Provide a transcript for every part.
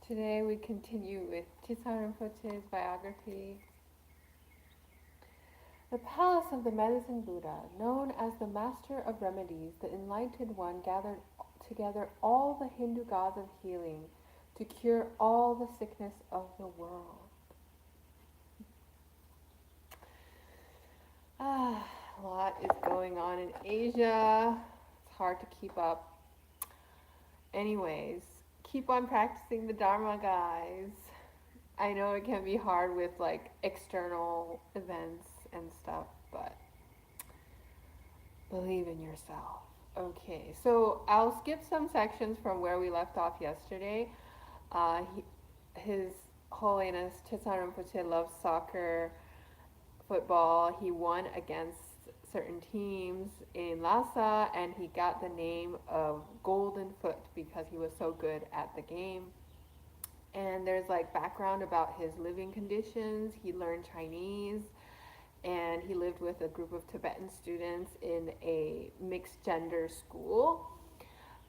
Today we continue with Chetsang Rinpoche's biography. The palace of the medicine Buddha, known as the Master of Remedies, the Enlightened One gathered together all the Hindu gods of healing to cure all the sickness of the world. A lot is going on in Asia. It's hard to keep up. Anyways, keep on practicing the Dharma, guys. I know it can be hard with like external events and stuff, but believe in yourself. Okay, so I'll skip some sections from where we left off yesterday. His Holiness Chetsang Rinpoche loves soccer, football. He won against certain teams in Lhasa, and he got the name of Golden Foot because he was so good at the game. And there's like background about his living conditions. He learned Chinese, and he lived with a group of Tibetan students in a mixed gender school.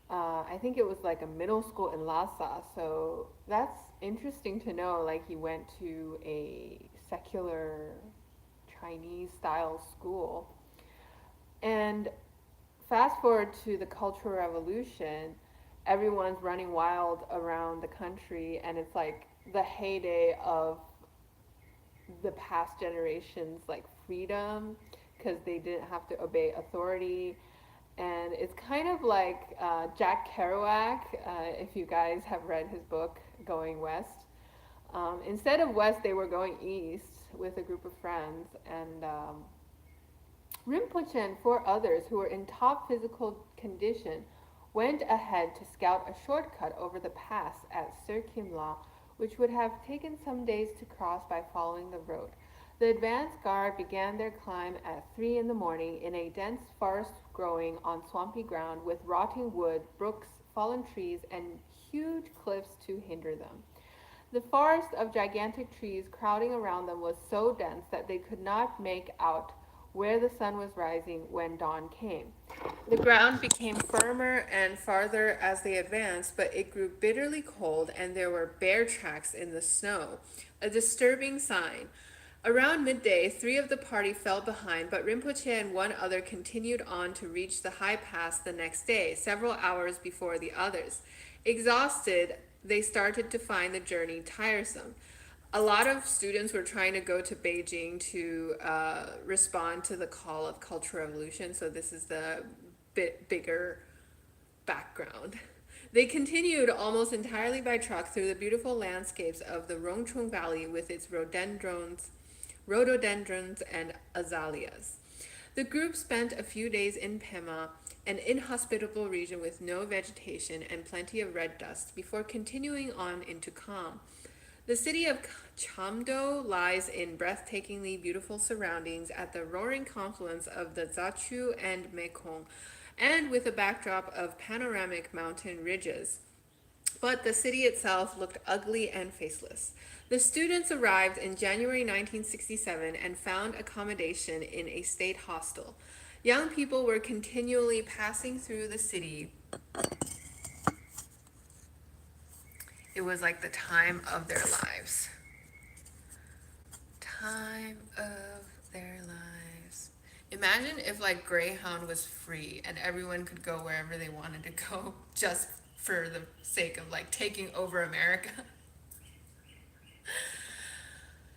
I think it was like a middle school in Lhasa, so that's interesting to know. Like he went to a secular Chinese style school. And fast forward to the Cultural Revolution, everyone's running wild around the country, and it's like the heyday of the past generations, like freedom, because they didn't have to obey authority. And it's kind of like Jack Kerouac, if you guys have read his book, Going West. Instead of west, they were going east with a group of friends, and Rinpoche and 4 others who were in top physical condition went ahead to scout a shortcut over the pass at Sirkimla, which would have taken some days to cross by following the road. The advance guard began their climb at 3 in the morning in a dense forest growing on swampy ground with rotting wood, brooks, fallen trees, and huge cliffs to hinder them. The forest of gigantic trees crowding around them was so dense that they could not make out where the sun was rising when dawn came. The ground became firmer and farther as they advanced, but it grew bitterly cold, and there were bear tracks in the snow, a disturbing sign. Around midday, 3 of the party fell behind, but Rinpoche and 1 other continued on to reach the high pass the next day, several hours before the others. Exhausted, they started to find the journey tiresome. A lot of students were trying to go to Beijing to respond to the call of Cultural Revolution, so this is the bit bigger background. They continued almost entirely by truck through the beautiful landscapes of the Rongchung Valley with its rhododendrons and azaleas. The group spent a few days in Pema, an inhospitable region with no vegetation and plenty of red dust, before continuing on into Kham. The city of Chengdu lies in breathtakingly beautiful surroundings at the roaring confluence of the Zachu and Mekong, and with a backdrop of panoramic mountain ridges. But the city itself looked ugly and faceless. The students arrived in January 1967 and found accommodation in a state hostel. Young people were continually passing through the city. It was like the time of their lives. Time of their lives. Imagine if like Greyhound was free and everyone could go wherever they wanted to go just for the sake of like taking over America.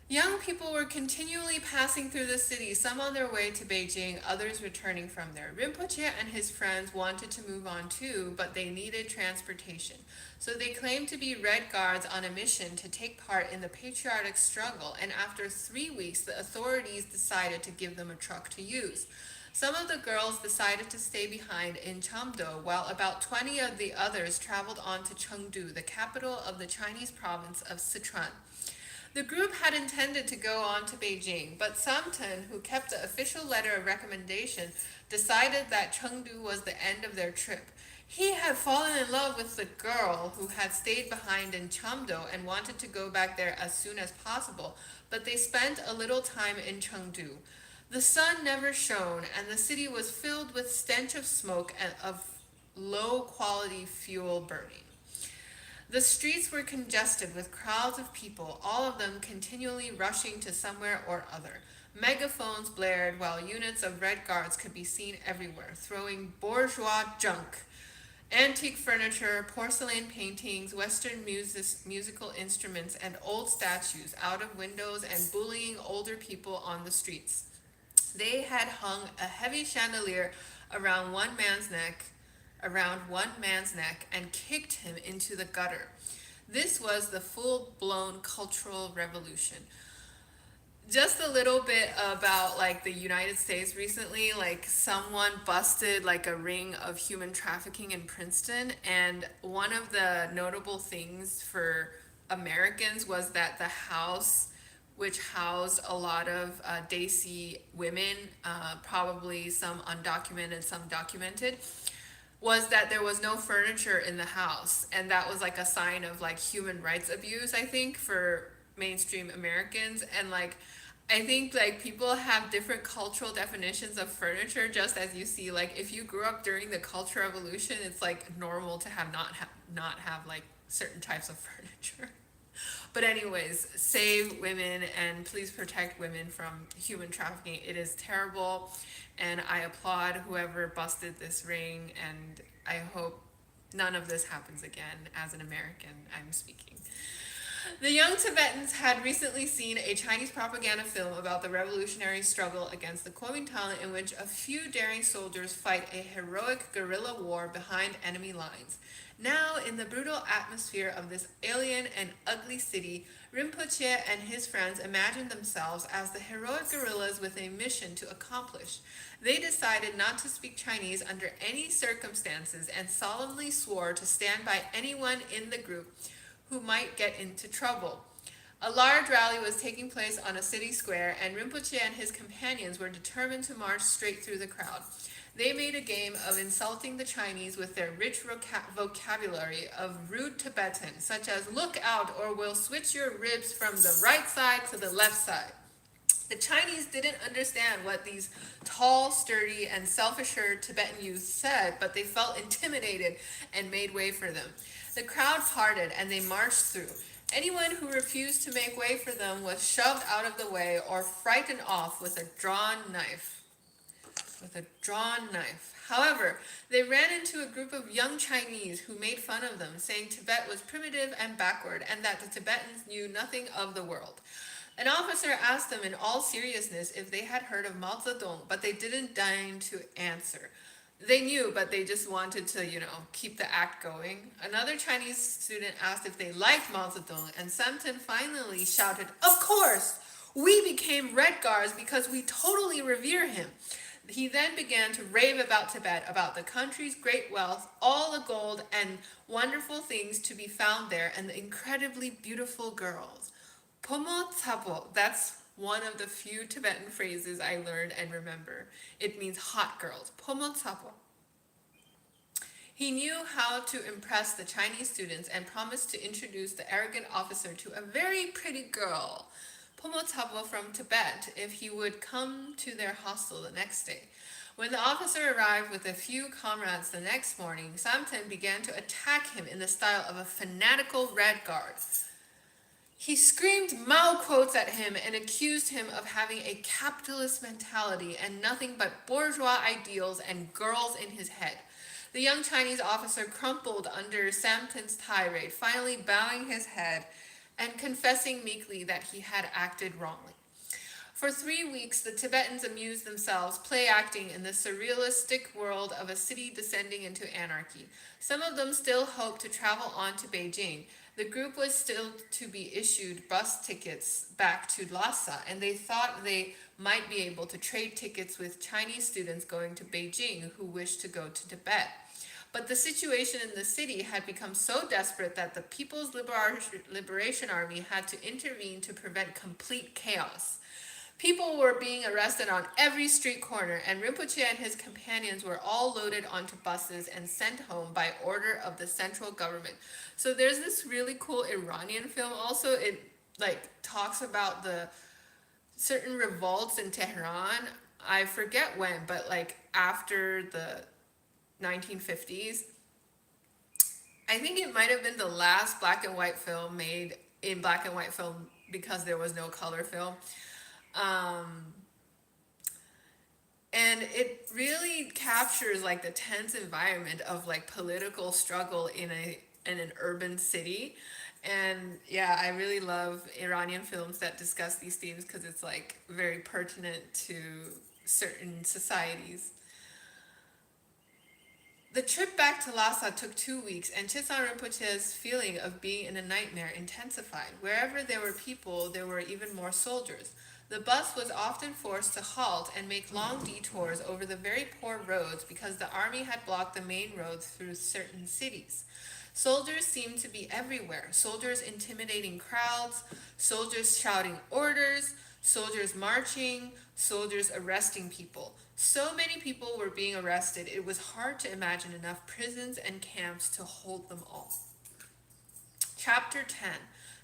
Young people were continually passing through the city, some on their way to Beijing, others returning from there. Rinpoche and his friends wanted to move on too, but they needed transportation. So they claimed to be Red Guards on a mission to take part in the patriotic struggle, and after 3 weeks, the authorities decided to give them a truck to use. Some of the girls decided to stay behind in Chengdu, while about 20 of the others traveled on to Chengdu, the capital of the Chinese province of Sichuan. The group had intended to go on to Beijing, but Samten, who kept the official letter of recommendation, decided that Chengdu was the end of their trip. He had fallen in love with the girl who had stayed behind in Chengdu and wanted to go back there as soon as possible, but they spent a little time in Chengdu. The sun never shone, and the city was filled with stench of smoke and of low-quality fuel burning. The streets were congested with crowds of people, all of them continually rushing to somewhere or other. Megaphones blared while units of Red Guards could be seen everywhere, throwing bourgeois junk, antique furniture, porcelain paintings, Western musical instruments, and old statues out of windows and bullying older people on the streets. They had hung a heavy chandelier around one man's neck and kicked him into the gutter. This was the full-blown cultural revolution. Just a little bit about like the United States recently, like someone busted like a ring of human trafficking in Princeton, and one of the notable things for Americans was that the house, which housed a lot of Desi women, probably some undocumented, some documented, was that there was no furniture in the house, and that was like a sign of like human rights abuse, I think, for mainstream Americans. And like I think like people have different cultural definitions of furniture, just as you see like if you grew up during the Cultural Revolution, it's like normal to have not have like certain types of furniture. But anyways, save women and please protect women from human trafficking. It is terrible, and I applaud whoever busted this ring, and I hope none of this happens again. As an American, I'm speaking. The young Tibetans had recently seen a Chinese propaganda film about the revolutionary struggle against the Kuomintang, in which a few daring soldiers fight a heroic guerrilla war behind enemy lines. Now, in the brutal atmosphere of this alien and ugly city, Rinpoche and his friends imagined themselves as the heroic guerrillas with a mission to accomplish. They decided not to speak Chinese under any circumstances and solemnly swore to stand by anyone in the group who might get into trouble. A large rally was taking place on a city square, and Rinpoche and his companions were determined to march straight through the crowd. They made a game of insulting the Chinese with their rich vocabulary of rude Tibetan, such as "look out or we'll switch your ribs from the right side to the left side." The Chinese didn't understand what these tall, sturdy, and self-assured Tibetan youths said, but they felt intimidated and made way for them. The crowd parted and they marched through. Anyone who refused to make way for them was shoved out of the way or frightened off with a drawn knife. However, they ran into a group of young Chinese who made fun of them, saying Tibet was primitive and backward and that the Tibetans knew nothing of the world. An officer asked them in all seriousness if they had heard of Mao Zedong, but they didn't deign to answer. They knew, but they just wanted to, keep the act going. Another Chinese student asked if they liked Mao Zedong, and Samten finally shouted, "Of course! We became Red Guards because we totally revere him." He then began to rave about Tibet, about the country's great wealth, all the gold and wonderful things to be found there, and the incredibly beautiful girls. Pomo Tsapo, that's one of the few Tibetan phrases I learned and remember. It means hot girls. Pomo Tsapo. He knew how to impress the Chinese students and promised to introduce the arrogant officer to a very pretty girl, Pomo Tsapo from Tibet, if he would come to their hostel the next day. When the officer arrived with a few comrades the next morning, Samten began to attack him in the style of a fanatical Red Guard. He screamed Mao quotes at him and accused him of having a capitalist mentality and nothing but bourgeois ideals and girls in his head. The young Chinese officer crumpled under Samten's tirade, finally bowing his head and confessing meekly that he had acted wrongly. For 3 weeks, the Tibetans amused themselves play acting in the surrealistic world of a city descending into anarchy. Some of them still hoped to travel on to Beijing. The group was still to be issued bus tickets back to Lhasa, and they thought they might be able to trade tickets with Chinese students going to Beijing who wished to go to Tibet. But the situation in the city had become so desperate that the People's Liberation Army had to intervene to prevent complete chaos. People were being arrested on every street corner, and Rinpoche and his companions were all loaded onto buses and sent home by order of the central government. So there's this really cool Iranian film also. It talks about the certain revolts in Tehran. I forget when, but after the 1950s. I think it might have been the last black and white film made in black and white film because there was no color film. Um, and it really captures like the tense environment of like political struggle in an urban city. And yeah, I really love Iranian films that discuss these themes because it's like very pertinent to certain societies. The trip back to Lhasa took 2 weeks, and Chitsang Rinpoche's feeling of being in a nightmare intensified. Wherever there were people, there were even more soldiers. The bus was often forced to halt and make long detours over the very poor roads because the army had blocked the main roads through certain cities. Soldiers seemed to be everywhere. Soldiers intimidating crowds, soldiers shouting orders, soldiers marching, soldiers arresting people. So many people were being arrested, it was hard to imagine enough prisons and camps to hold them all. Chapter 10.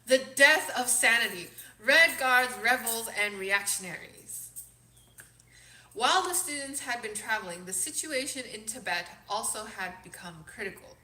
The Death of Sanity. Red Guards, Rebels, and Reactionaries. While the students had been traveling, the situation in Tibet also had become critical.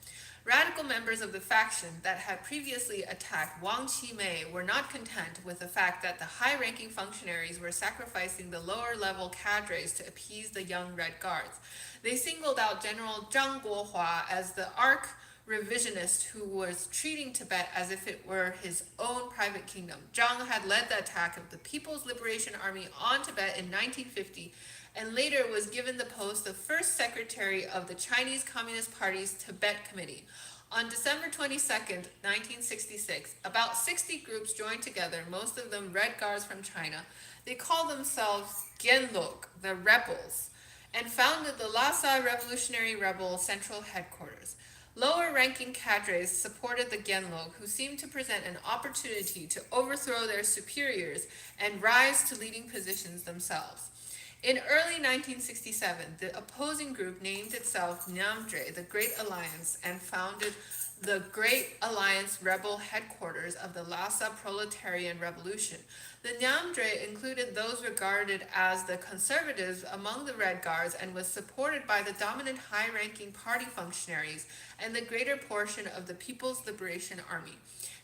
Radical members of the faction that had previously attacked Wang Qimei were not content with the fact that the high-ranking functionaries were sacrificing the lower-level cadres to appease the young Red Guards. They singled out General Zhang Guohua as the arch-revisionist who was treating Tibet as if it were his own private kingdom. Zhang had led the attack of the People's Liberation Army on Tibet in 1950 and later was given the post of first secretary of the Chinese Communist Party's Tibet Committee. On December 22, 1966, about 60 groups joined together, most of them Red Guards from China. They called themselves Gyenlog, the Rebels, and founded the Lhasa Revolutionary Rebel Central Headquarters. Lower-ranking cadres supported the Gyenlog, who seemed to present an opportunity to overthrow their superiors and rise to leading positions themselves. In early 1967, the opposing group named itself Nyamdre, the Great Alliance, and founded the Great Alliance Rebel Headquarters of the Lhasa Proletarian Revolution. The Nyamdre included those regarded as the conservatives among the Red Guards and was supported by the dominant high-ranking party functionaries and the greater portion of the People's Liberation Army.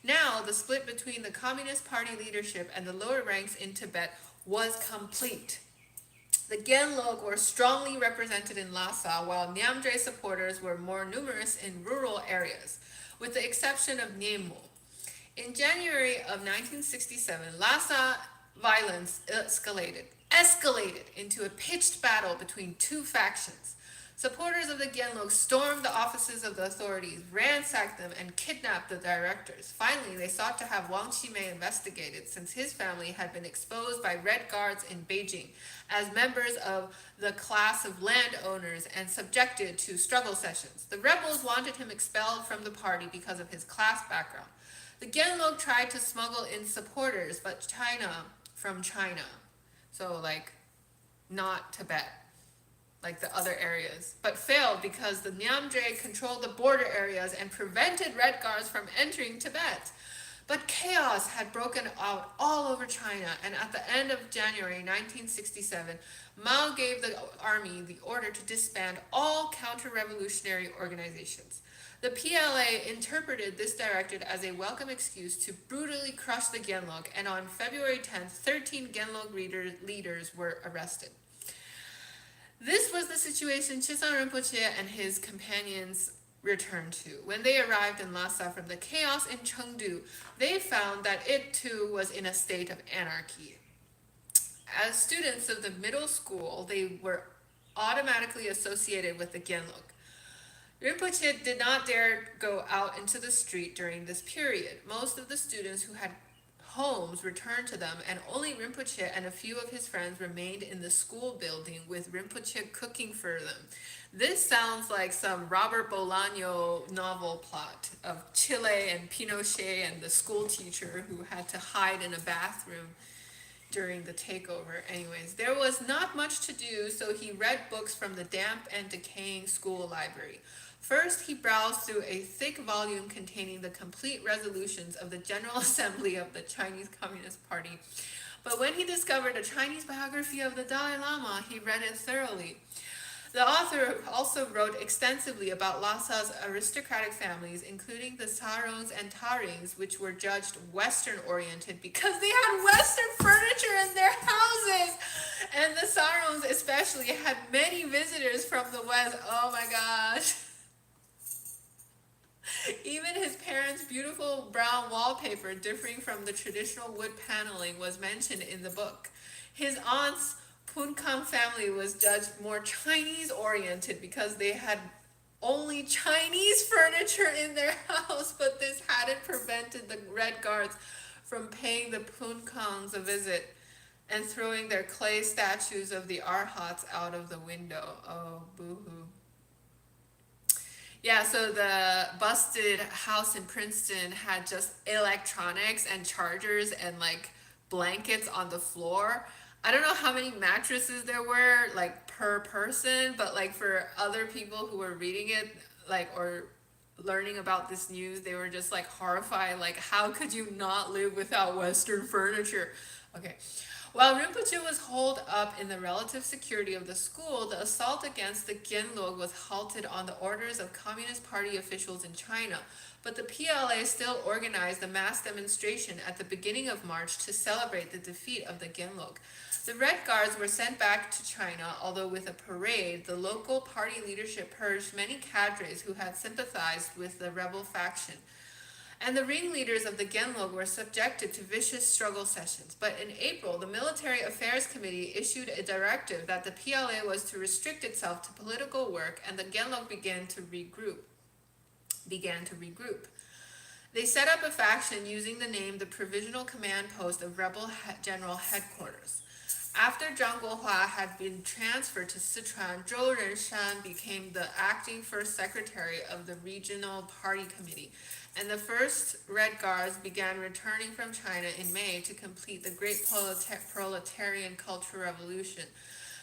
Now, the split between the Communist Party leadership and the lower ranks in Tibet was complete. The Gyenlog were strongly represented in Lhasa, while Nyamdre supporters were more numerous in rural areas, with the exception of Nyemo. In January of 1967, Lhasa violence escalated into a pitched battle between two factions. Supporters of the Gyenlog stormed the offices of the authorities, ransacked them, and kidnapped the directors. Finally, they sought to have Wang Qimei investigated, since his family had been exposed by Red Guards in Beijing as members of the class of landowners and subjected to struggle sessions. The rebels wanted him expelled from the party because of his class background. The Gyenlog tried to smuggle in supporters, but from China. So, not Tibet, like the other areas, but failed because the Nyamdre controlled the border areas and prevented Red Guards from entering Tibet. But chaos had broken out all over China, and at the end of January 1967, Mao gave the army the order to disband all counter-revolutionary organizations. The PLA interpreted this directive as a welcome excuse to brutally crush the Gyenlog, and on February 10th, 13 Gyenlog leaders were arrested. This was the situation Chitsang Rinpoche and his companions returned to. When they arrived in Lhasa from the chaos in Chengdu, they found that it too was in a state of anarchy. As students of the middle school, they were automatically associated with the Gyenlog. Rinpoche did not dare go out into the street during this period. Most of the students who had homes returned to them, and only Rinpoche and a few of his friends remained in the school building with Rinpoche cooking for them. This sounds like some Robert Bolaño novel plot of Chile and Pinochet and the school teacher who had to hide in a bathroom during the takeover. Anyways, there was not much to do, so he read books from the damp and decaying school library. First, he browsed through a thick volume containing the complete resolutions of the General Assembly of the Chinese Communist Party. But when he discovered a Chinese biography of the Dalai Lama, he read it thoroughly. The author also wrote extensively about Lhasa's aristocratic families, including the Sarongs and Tarings, which were judged Western-oriented because they had Western furniture in their houses. And the Sarongs especially had many visitors from the West. Oh my gosh. Even his parents' beautiful brown wallpaper, differing from the traditional wood paneling, was mentioned in the book. His aunt's Punkang family was judged more Chinese oriented because they had only Chinese furniture in their house, but this hadn't prevented the Red Guards from paying the Punkangs a visit and throwing their clay statues of the Arhats out of the window. Oh, boo-hoo. Yeah, so the busted house in Princeton had just electronics and chargers and like blankets on the floor. I don't know how many mattresses there were like per person, but like for other people who were reading it like or learning about this news, they were just like horrified, like how could you not live without Western furniture? Okay. While Rinpoche was holed up in the relative security of the school, the assault against the Gyenlog was halted on the orders of Communist Party officials in China. But the PLA still organized a mass demonstration at the beginning of March to celebrate the defeat of the Gyenlog. The Red Guards were sent back to China, although with a parade, the local party leadership purged many cadres who had sympathized with the rebel faction. And the ringleaders of the Gyenlog were subjected to vicious struggle sessions. But in April, the Military Affairs Committee issued a directive that the PLA was to restrict itself to political work, and the Gyenlog began to regroup. They set up a faction using the name the Provisional Command Post of Rebel General Headquarters. After Zhang Guohua had been transferred to Sichuan, Zhou Renshan became the acting first secretary of the Regional Party Committee, and the first Red Guards began returning from China in May to complete the Great Proletarian Cultural Revolution.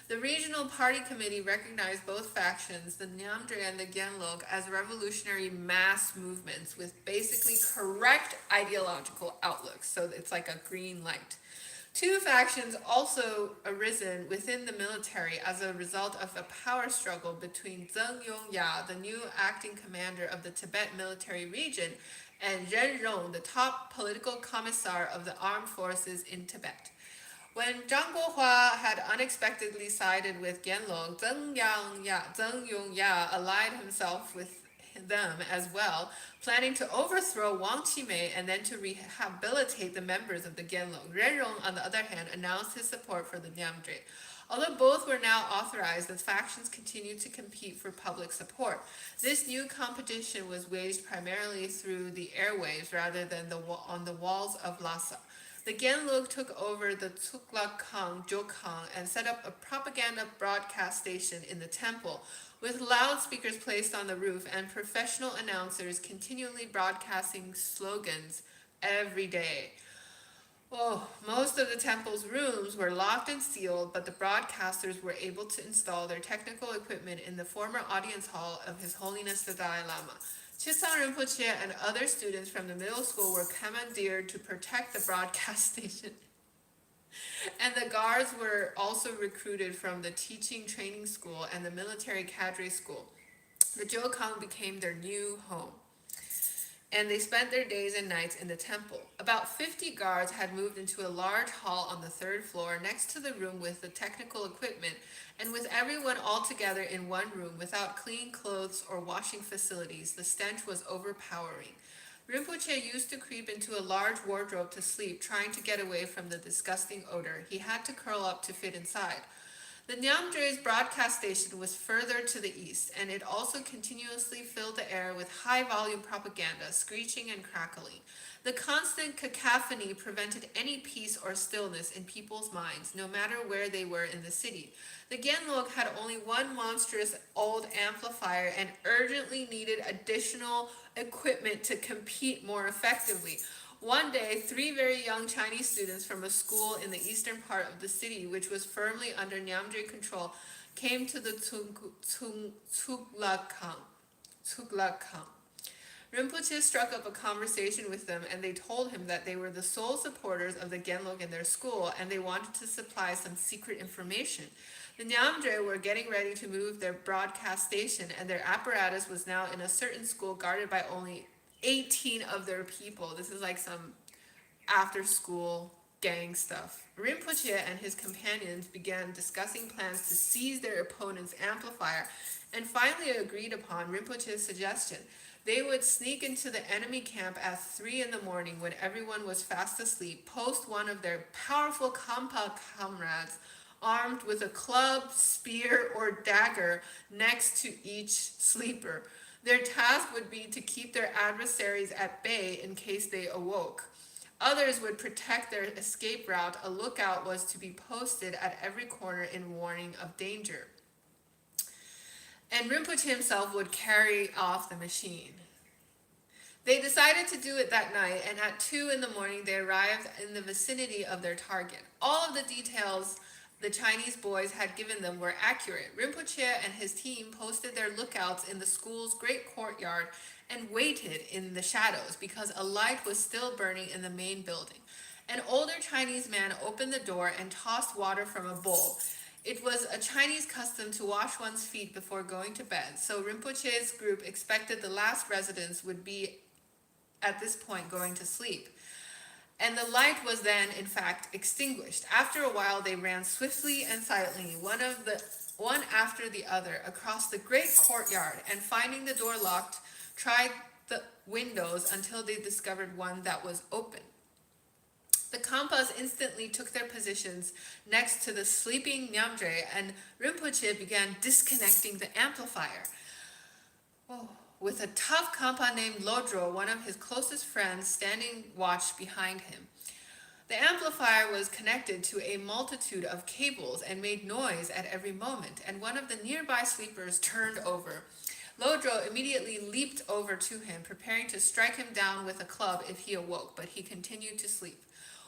The Regional Party Committee recognized both factions, the Nyamdre and the Gyenlog, as revolutionary mass movements with basically correct ideological outlooks, so it's like a green light. Two factions also arisen within the military as a result of a power struggle between Zheng Yongya, the new acting commander of the Tibet military region, and Ren Rong, the top political commissar of the armed forces in Tibet. When Zhang Guohua had unexpectedly sided with Gyenlog, Zheng Yongya allied himself with them as well, planning to overthrow Wang Qimei and then to rehabilitate the members of the Gyenlog. Renrong, on the other hand, announced his support for the Nyamdre. Although both were now authorized, the factions continued to compete for public support. This new competition was waged primarily through the airwaves rather than on the walls of Lhasa. The Gyenlog took over the Tsuklakang Jokang and set up a propaganda broadcast station in the temple, with loudspeakers placed on the roof and professional announcers continually broadcasting slogans every day. Oh, most of the temple's rooms were locked and sealed, but the broadcasters were able to install their technical equipment in the former audience hall of His Holiness the Dalai Lama. Chetsang Rinpoche and other students from the middle school were commandeered to protect the broadcast station. And the guards were also recruited from the teaching training school and the military cadre school. The Jokang became their new home, and they spent their days and nights in the temple. About 50 guards had moved into a large hall on the third floor next to the room with the technical equipment, and with everyone all together in one room without clean clothes or washing facilities, the stench was overpowering. Rinpoche used to creep into a large wardrobe to sleep, trying to get away from the disgusting odor. He had to curl up to fit inside. The Nyamdre's broadcast station was further to the east, and it also continuously filled the air with high-volume propaganda, screeching and crackling. The constant cacophony prevented any peace or stillness in people's minds, no matter where they were in the city. The Gyenlog had only one monstrous old amplifier and urgently needed additional equipment to compete more effectively. One day, 3 very young Chinese students from a school in the eastern part of the city, which was firmly under Nyamdre control, came to the Tsuklakang. Rinpoche struck up a conversation with them, and they told him that they were the sole supporters of the Gyenlog in their school, and they wanted to supply some secret information. The Nyamdre were getting ready to move their broadcast station, and their apparatus was now in a certain school guarded by only 18 of their people. This is like some after school gang stuff. Rinpoche and his companions began discussing plans to seize their opponent's amplifier and finally agreed upon Rinpoche's suggestion. They would sneak into the enemy camp at 3 in the morning when everyone was fast asleep, post one of their powerful Kampa comrades armed with a club, spear, or dagger next to each sleeper. Their task would be to keep their adversaries at bay in case they awoke. Others would protect their escape route. A lookout was to be posted at every corner in warning of danger. And Rinpoche himself would carry off the machine. They decided to do it that night, and at 2 in the morning they arrived in the vicinity of their target. All of the details the Chinese boys had given them were accurate. Rinpoche and his team posted their lookouts in the school's great courtyard and waited in the shadows because a light was still burning in the main building. An older Chinese man opened the door and tossed water from a bowl. It was a Chinese custom to wash one's feet before going to bed, so Rinpoche's group expected the last residents would be at this point going to sleep. And the light was then, in fact, extinguished. After a while, they ran swiftly and silently, one after the other, across the great courtyard, and finding the door locked, tried the windows until they discovered one that was open. The Kampas instantly took their positions next to the sleeping Nyamdre, and Rinpoche began disconnecting the amplifier. With a tough Kampa named Lodro, one of his closest friends, standing watch behind him. The amplifier was connected to a multitude of cables and made noise at every moment, and one of the nearby sleepers turned over. Lodro immediately leaped over to him, preparing to strike him down with a club if he awoke, but he continued to sleep.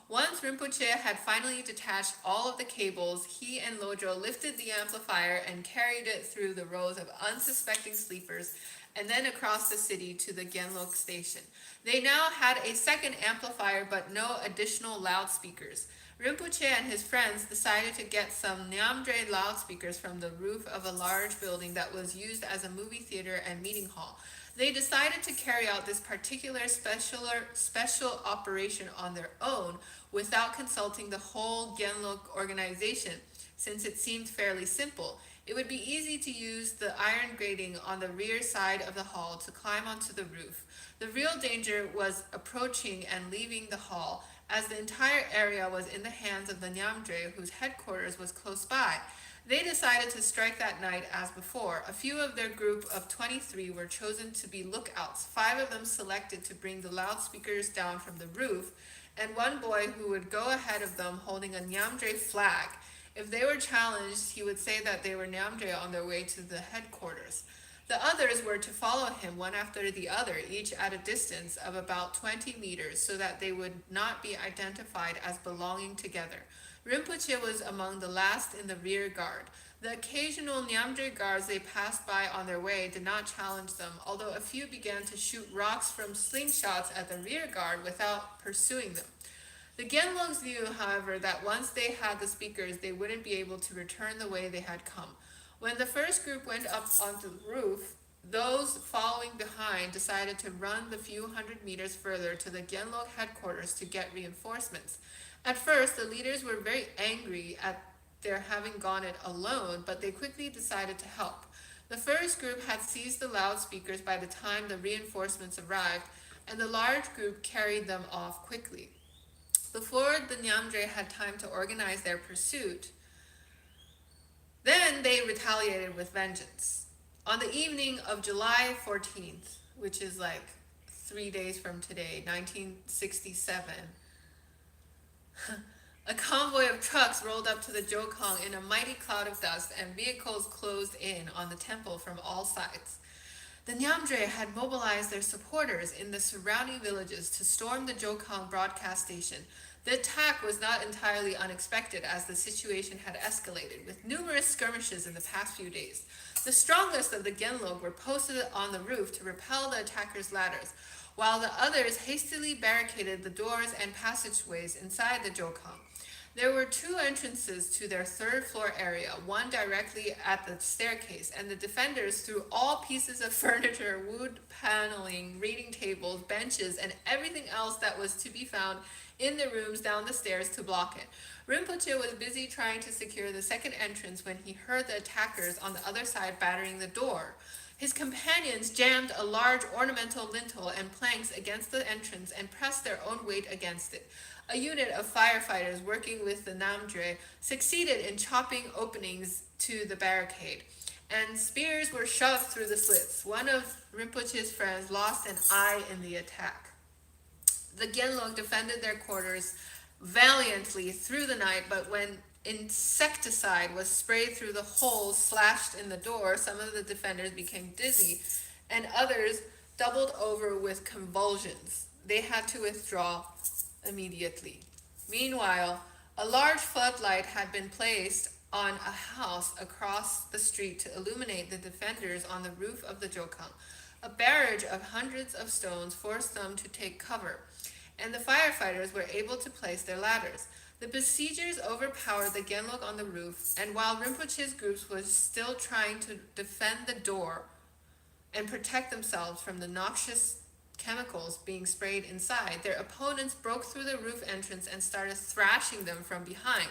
Once Rinpoche had finally detached all of the cables, he and Lodro lifted the amplifier and carried it through the rows of unsuspecting sleepers and then across the city to the Gyenlog station. They now had a second amplifier but no additional loudspeakers. Rinpoche and his friends decided to get some Nyamdre loudspeakers from the roof of a large building that was used as a movie theater and meeting hall. They decided to carry out this particular special operation on their own without consulting the whole Gyenlog organization, since it seemed fairly simple. It would be easy to use the iron grating on the rear side of the hall to climb onto the roof. The real danger was approaching and leaving the hall, as the entire area was in the hands of the Nyamdre, whose headquarters was close by. They decided to strike that night as before. A few of their group of 23 were chosen to be lookouts, 5 of them selected to bring the loudspeakers down from the roof, and one boy who would go ahead of them holding a Nyamdre flag. If they were challenged, he would say that they were Nyamdre on their way to the headquarters. The others were to follow him one after the other, each at a distance of about 20 meters, so that they would not be identified as belonging together. Rinpoche was among the last in the rear guard. The occasional Nyamdre guards they passed by on their way did not challenge them, although a few began to shoot rocks from slingshots at the rear guard without pursuing them. The Gyenlogs knew, however, that once they had the speakers, they wouldn't be able to return the way they had come. When the first group went up onto the roof, those following behind decided to run the few hundred meters further to the Gyenlog headquarters to get reinforcements. At first, the leaders were very angry at their having gone it alone, but they quickly decided to help. The first group had seized the loudspeakers by the time the reinforcements arrived, and the large group carried them off quickly. Before the Nyamdre had time to organize their pursuit, then they retaliated with vengeance. On the evening of July 14th, which is like 3 days from today, 1967, a convoy of trucks rolled up to the Jokong in a mighty cloud of dust, and vehicles closed in on the temple from all sides. The Nyamdre had mobilized their supporters in the surrounding villages to storm the Jokang broadcast station. The attack was not entirely unexpected as the situation had escalated, with numerous skirmishes in the past few days. The strongest of the Gyenlog were posted on the roof to repel the attackers' ladders, while the others hastily barricaded the doors and passageways inside the Jokang. There were two entrances to their third floor area, one directly at the staircase, and the defenders threw all pieces of furniture, wood paneling, reading tables, benches, and everything else that was to be found in the rooms down the stairs to block it. Rinpoche was busy trying to secure the second entrance when he heard the attackers on the other side battering the door. His companions jammed a large ornamental lintel and planks against the entrance and pressed their own weight against it. A unit of firefighters working with the Namdre succeeded in chopping openings to the barricade, and spears were shoved through the slits. One of Rinpoche's friends lost an eye in the attack. The Gyenlog defended their quarters valiantly through the night, but when insecticide was sprayed through the holes slashed in the door, some of the defenders became dizzy, and others doubled over with convulsions. They had to withdraw immediately. Meanwhile, a large floodlight had been placed on a house across the street to illuminate the defenders on the roof of the Jokang. A barrage of hundreds of stones forced them to take cover, and the firefighters were able to place their ladders. The besiegers overpowered the Gyenlog on the roof, and while Rinpoche's groups was still trying to defend the door and protect themselves from the noxious chemicals being sprayed inside, their opponents broke through the roof entrance and started thrashing them from behind.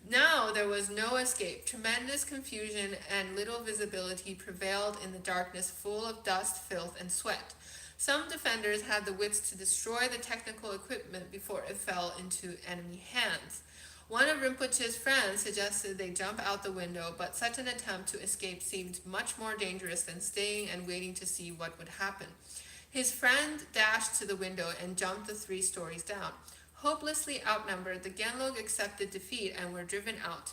Now there was no escape. Tremendous confusion and little visibility prevailed in the darkness full of dust, filth, and sweat. Some defenders had the wits to destroy the technical equipment before it fell into enemy hands. One of Rinpoche's friends suggested they jump out the window, but such an attempt to escape seemed much more dangerous than staying and waiting to see what would happen. His friend dashed to the window and jumped the 3 stories down. Hopelessly outnumbered, the Gyenlog accepted defeat and were driven out,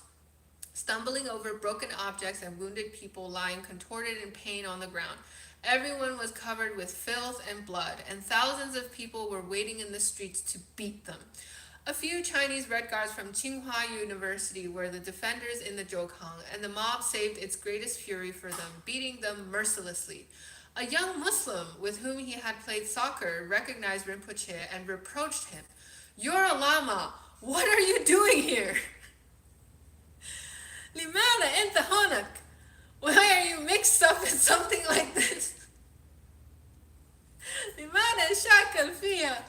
stumbling over broken objects and wounded people lying contorted in pain on the ground. Everyone was covered with filth and blood, and thousands of people were waiting in the streets to beat them. A few Chinese Red Guards from Tsinghua University were the defenders in the Jokang, and the mob saved its greatest fury for them, beating them mercilessly. A young Muslim with whom he had played soccer recognized Rinpoche and reproached him. "You're a Lama. What are you doing here?" "Limana enta honak. Why are you mixed up in something like this?" "Limana shakal fia."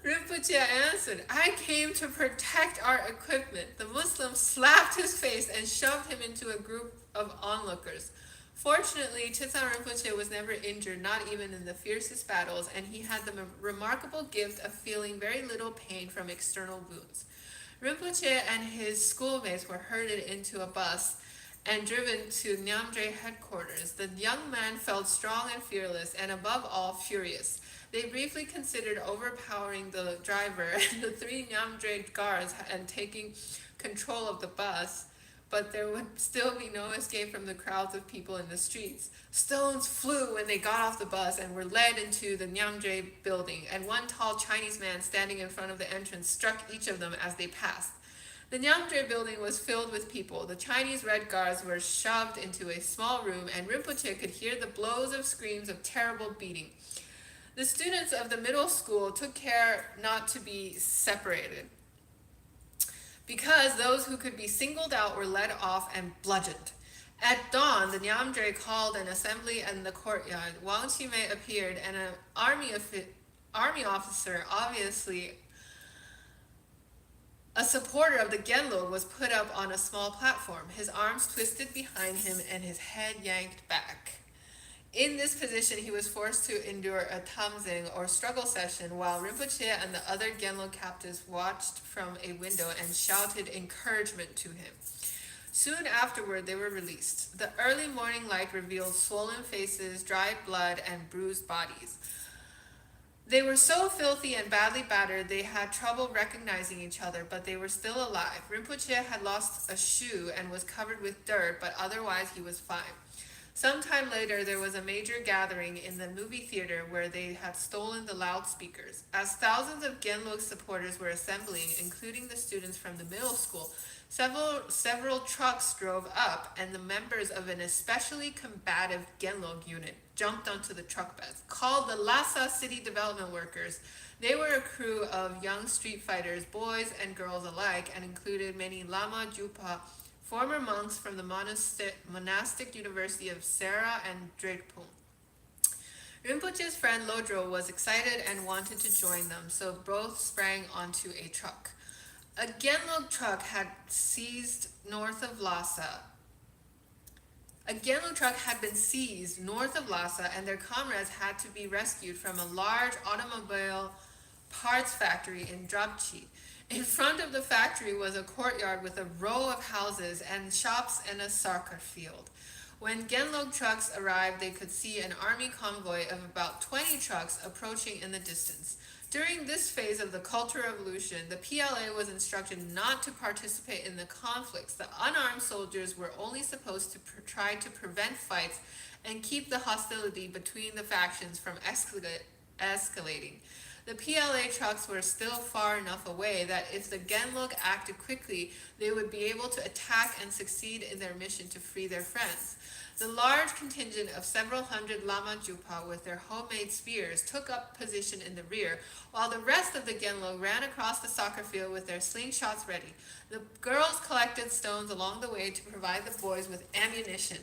Rinpoche answered, "I came to protect our equipment." The Muslim slapped his face and shoved him into a group of onlookers. Fortunately, Chetsang Rinpoche was never injured, not even in the fiercest battles, and he had the remarkable gift of feeling very little pain from external wounds. Rinpoche and his schoolmates were herded into a bus and driven to Nyamdre headquarters. The young man felt strong and fearless, and above all, furious. They briefly considered overpowering the driver and the 3 Nyamdre guards and taking control of the bus, but there would still be no escape from the crowds of people in the streets. Stones flew when they got off the bus and were led into the Nyamdre building, and one tall Chinese man standing in front of the entrance struck each of them as they passed. The Nyamdre building was filled with people. The Chinese Red Guards were shoved into a small room, and Rinpoche could hear the blows of screams of terrible beating. The students of the middle school took care not to be separated, because those who could be singled out were led off and bludgeoned. At dawn, the Nyamdre called an assembly in the courtyard. Wang Qimei appeared, and an army officer, obviously a supporter of the Gyenlog, was put up on a small platform, his arms twisted behind him and his head yanked back. In this position, he was forced to endure a tamzing or struggle session while Rinpoche and the other Gyenlog captives watched from a window and shouted encouragement to him. Soon afterward, they were released. The early morning light revealed swollen faces, dried blood, and bruised bodies. They were so filthy and badly battered they had trouble recognizing each other, but they were still alive. Rinpoche had lost a shoe and was covered with dirt, but otherwise he was fine. Sometime later, there was a major gathering in the movie theater where they had stolen the loudspeakers. As thousands of Gyenlog supporters were assembling, including the students from the middle school, several trucks drove up, and the members of an especially combative Gyenlog unit jumped onto the truck beds. Called the Lhasa City Development Workers, they were a crew of young street fighters, boys and girls alike, and included many Lama Jupa, former monks from the monastic university of Sera and Drepung. Rinpoche's friend Lodro was excited and wanted to join them, so both sprang onto a truck. A Gyenlog truck had seized north of Lhasa. A Gyenlog truck had been seized north of Lhasa, and their comrades had to be rescued from a large automobile parts factory in Drabchi. In front of the factory was a courtyard with a row of houses and shops and a soccer field. When Gyenlog trucks arrived, they could see an army convoy of about 20 trucks approaching in the distance. During this phase of the Cultural Revolution, the PLA was instructed not to participate in the conflicts. The unarmed soldiers were only supposed to try to prevent fights and keep the hostility between the factions from escalating. The PLA trucks were still far enough away that if the Gyenlog acted quickly, they would be able to attack and succeed in their mission to free their friends. The large contingent of several hundred Lama Jupa with their homemade spears took up position in the rear, while the rest of the Gyenlog ran across the soccer field with their slingshots ready. The girls collected stones along the way to provide the boys with ammunition.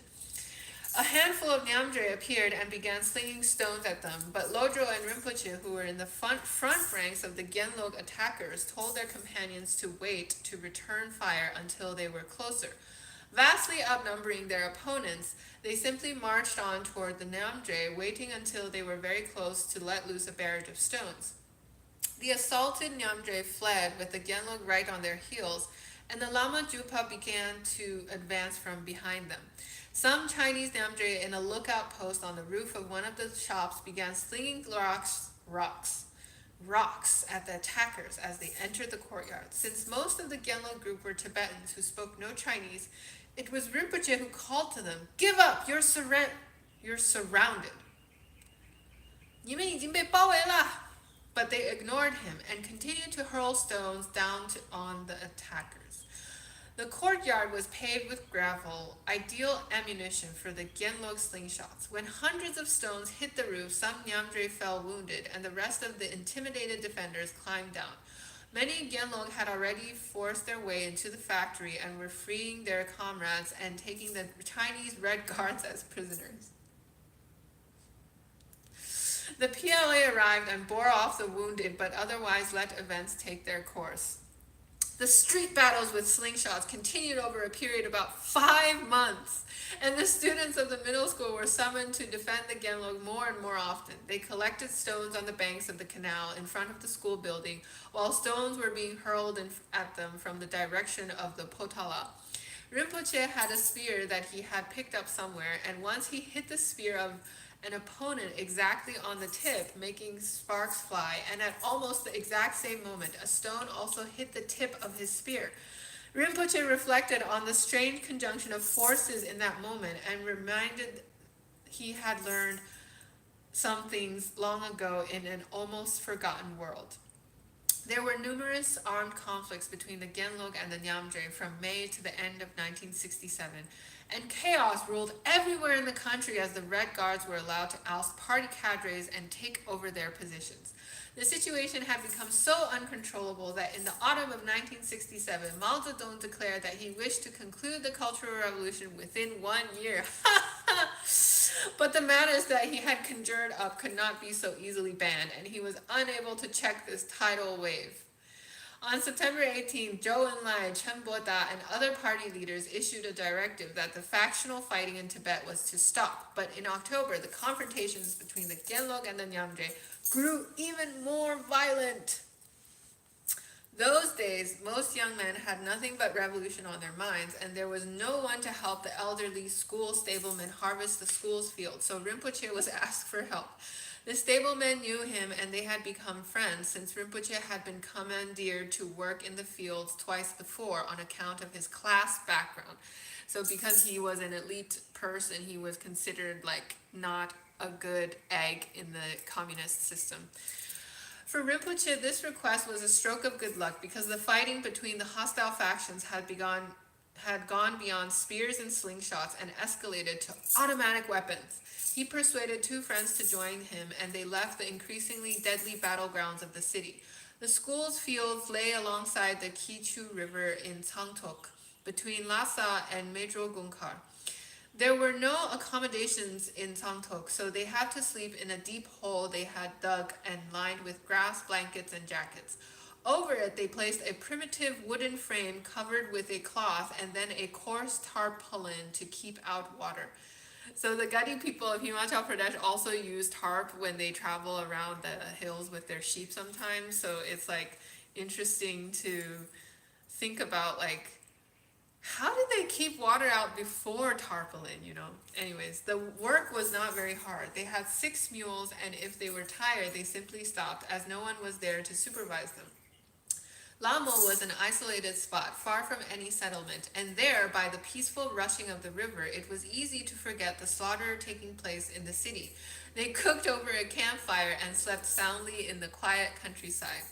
A handful of Nyamdre appeared and began slinging stones at them, but Lodro and Rinpoche, who were in the front ranks of the Gyenlog attackers, told their companions to wait to return fire until they were closer. Vastly outnumbering their opponents, they simply marched on toward the Nyamdre, waiting until they were very close to let loose a barrage of stones. The assaulted Nyamdre fled with the Gyenlog right on their heels, and the Lama Jupa began to advance from behind them. Some Chinese Nyamdre in a lookout post on the roof of one of the shops began slinging rocks at the attackers as they entered the courtyard. Since most of the Gyenlog group were Tibetans who spoke no Chinese, it was Rinpoche who called to them, "Give up! You're surrounded." 你们已经被包围了. But they ignored him and continued to hurl stones down on the attackers. The courtyard was paved with gravel, ideal ammunition for the Gyenlog slingshots. When hundreds of stones hit the roof, some Nyamdre fell wounded, and the rest of the intimidated defenders climbed down. Many Gyenlog had already forced their way into the factory and were freeing their comrades and taking the Chinese Red Guards as prisoners. The PLA arrived and bore off the wounded, but otherwise let events take their course. The street battles with slingshots continued over a period of about 5 months, and the students of the middle school were summoned to defend the Gyenlog more and more often. They collected stones on the banks of the canal in front of the school building, while stones were being hurled at them from the direction of the Potala. Rinpoche had a spear that he had picked up somewhere, and once he hit the spear of an opponent exactly on the tip, making sparks fly, and at almost the exact same moment, a stone also hit the tip of his spear. Rinpoche reflected on the strange conjunction of forces in that moment and reminded he had learned some things long ago in an almost forgotten world. There were numerous armed conflicts between the Gyenlog and the Nyamdre from May to the end of 1967, and chaos ruled everywhere in the country as the Red Guards were allowed to oust party cadres and take over their positions. The situation had become so uncontrollable that in the autumn of 1967, Mao Zedong declared that he wished to conclude the Cultural Revolution within 1 year. But the matters that he had conjured up could not be so easily banned, and he was unable to check this tidal wave. On September 18, Zhou Enlai, Chen Boda, and other party leaders issued a directive that the factional fighting in Tibet was to stop. But in October, the confrontations between the Gyenlog and the Nyamdre grew even more violent. Those days, most young men had nothing but revolution on their minds, and there was no one to help the elderly school stablemen harvest the school's field, so Rinpoche was asked for help. The stablemen knew him and they had become friends since Rinpoche had been commandeered to work in the fields twice before on account of his class background. So because he was an elite person, he was considered like not a good egg in the communist system. For Rinpoche, this request was a stroke of good luck because the fighting between the hostile factions had gone beyond spears and slingshots and escalated to automatic weapons. He persuaded two friends to join him, and they left the increasingly deadly battlegrounds of the city. The school's fields lay alongside the Kichu River in Changtok, between Lhasa and Medro-Gunkar. There were no accommodations in Sangtok, so they had to sleep in a deep hole they had dug and lined with grass, blankets, and jackets. Over it, they placed a primitive wooden frame covered with a cloth and then a coarse tarpaulin to keep out water. So the Gadi people of Himachal Pradesh also use tarp when they travel around the hills with their sheep sometimes. So it's like interesting to think about like how did they keep water out before tarpaulin, Anyways, the work was not very hard. They had 6 mules, and if they were tired, they simply stopped, as no one was there to supervise them. Lamo was an isolated spot, far from any settlement, and there, by the peaceful rushing of the river, it was easy to forget the slaughter taking place in the city. They cooked over a campfire and slept soundly in the quiet countryside.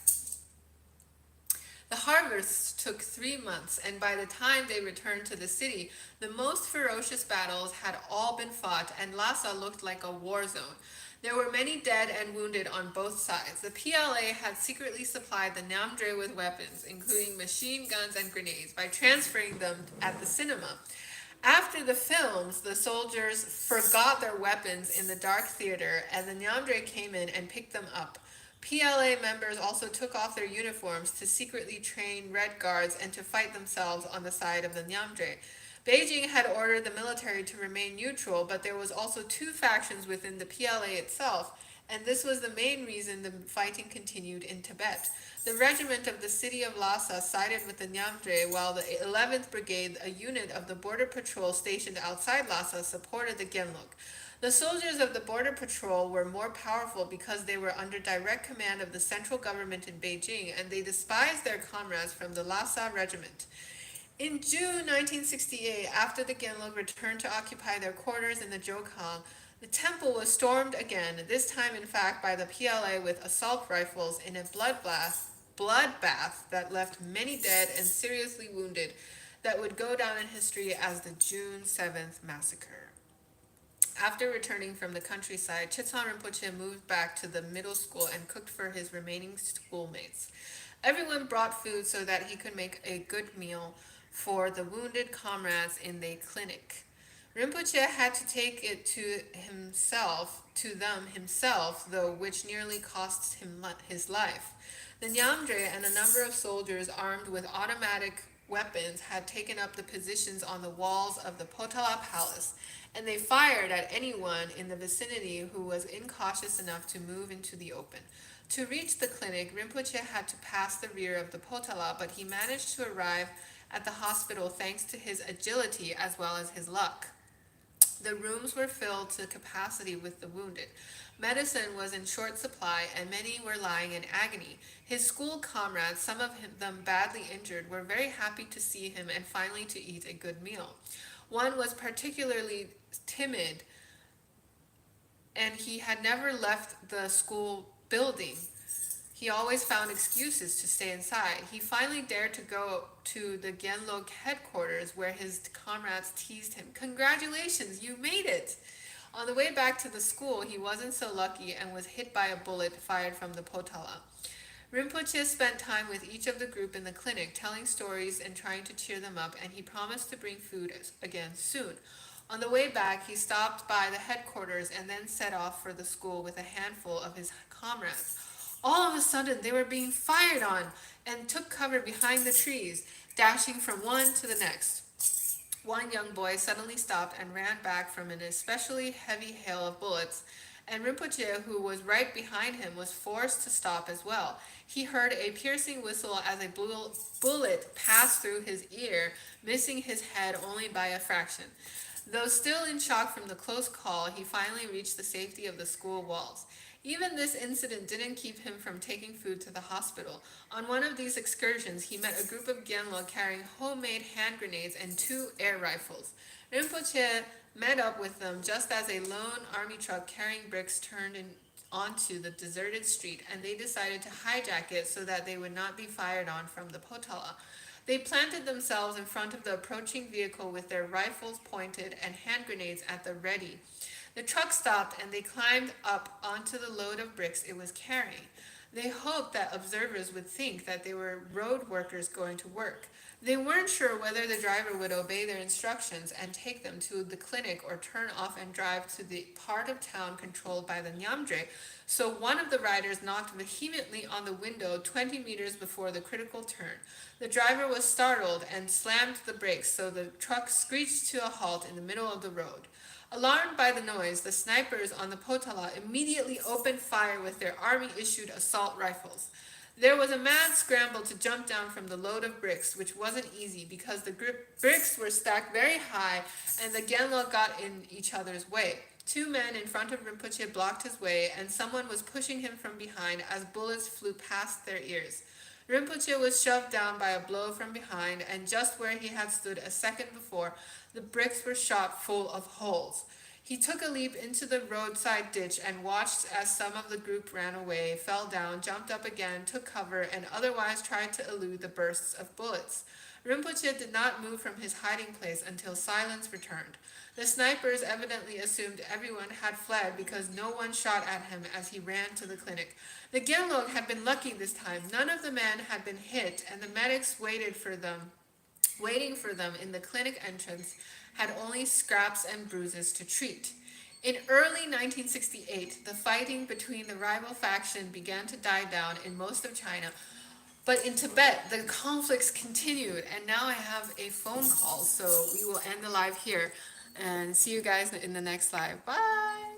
The harvest took 3 months, and by the time they returned to the city, the most ferocious battles had all been fought, and Lhasa looked like a war zone. There were many dead and wounded on both sides. The PLA had secretly supplied the Namdre with weapons, including machine guns and grenades, by transferring them at the cinema. After the films, the soldiers forgot their weapons in the dark theater, and the Namdre came in and picked them up. PLA members also took off their uniforms to secretly train Red Guards and to fight themselves on the side of the Nyamdre. Beijing had ordered the military to remain neutral, but there was also 2 factions within the PLA itself, and this was the main reason the fighting continued in Tibet. The regiment of the city of Lhasa sided with the Nyamdre, while the 11th Brigade, a unit of the border patrol stationed outside Lhasa, supported the Gyenlog. The soldiers of the border patrol were more powerful because they were under direct command of the central government in Beijing, and they despised their comrades from the Lhasa regiment. In June 1968, after the Gyenlog returned to occupy their quarters in the Jokhang, the temple was stormed again, this time in fact by the PLA with assault rifles in a bloodbath that left many dead and seriously wounded that would go down in history as the June 7th massacre. After returning from the countryside, Chetsang Rinpoche moved back to the middle school and cooked for his remaining schoolmates. Everyone brought food so that he could make a good meal for the wounded comrades in the clinic. Rinpoche had to take it to them himself, though, which nearly cost him his life. The Nyamdre and a number of soldiers armed with automatic weapons had taken up the positions on the walls of the Potala Palace, and they fired at anyone in the vicinity who was incautious enough to move into the open. To reach the clinic, Rinpoche had to pass the rear of the Potala, but he managed to arrive at the hospital thanks to his agility as well as his luck. The rooms were filled to capacity with the wounded. Medicine was in short supply, and many were lying in agony. His school comrades, some of them badly injured, were very happy to see him and finally to eat a good meal. One was particularly timid, and he had never left the school building. He always found excuses to stay inside. He finally dared to go to the Gyenlog headquarters, where his comrades teased him. "Congratulations, you made it!" On the way back to the school, he wasn't so lucky and was hit by a bullet fired from the Potala. Rinpoche spent time with each of the group in the clinic, telling stories and trying to cheer them up, and he promised to bring food again soon. On the way back, he stopped by the headquarters and then set off for the school with a handful of his comrades. All of a sudden, they were being fired on and took cover behind the trees, dashing from one to the next. One young boy suddenly stopped and ran back from an especially heavy hail of bullets, and Rinpoche, who was right behind him, was forced to stop as well. He heard a piercing whistle as a bullet passed through his ear, missing his head only by a fraction. Though still in shock from the close call, he finally reached the safety of the school walls. Even this incident didn't keep him from taking food to the hospital. On one of these excursions, he met a group of Gyenlog carrying homemade hand grenades and 2 air rifles. Rinpoche met up with them just as a lone army truck carrying bricks turned onto the deserted street, and they decided to hijack it so that they would not be fired on from the potala. They planted themselves in front of the approaching vehicle with their rifles pointed and hand grenades at the ready. The truck stopped and they climbed up onto the load of bricks it was carrying. They hoped that observers would think that they were road workers going to work. They weren't sure whether the driver would obey their instructions and take them to the clinic or turn off and drive to the part of town controlled by the Nyamdre, so one of the riders knocked vehemently on the window 20 meters before the critical turn. The driver was startled and slammed the brakes, so the truck screeched to a halt in the middle of the road. Alarmed by the noise, the snipers on the potala immediately opened fire with their army-issued assault rifles. There was a mad scramble to jump down from the load of bricks, which wasn't easy because the bricks were stacked very high and the Gyenlog got in each other's way. 2 men in front of Rinpoche blocked his way, and someone was pushing him from behind as bullets flew past their ears. Rinpoche was shoved down by a blow from behind, and just where he had stood a second before, the bricks were shot full of holes. He took a leap into the roadside ditch and watched as some of the group ran away, fell down, jumped up again, took cover, and otherwise tried to elude the bursts of bullets. Rinpoche did not move from his hiding place until silence returned. The snipers evidently assumed everyone had fled because no one shot at him as he ran to the clinic. The Gyenlog had been lucky this time. None of the men had been hit, and the medics waiting for them in the clinic entrance had only scraps and bruises to treat. In early 1968, the fighting between the rival faction began to die down in most of China, but in Tibet, the conflicts continued, and now I have a phone call, so we will end the live here, and see you guys in the next live. Bye!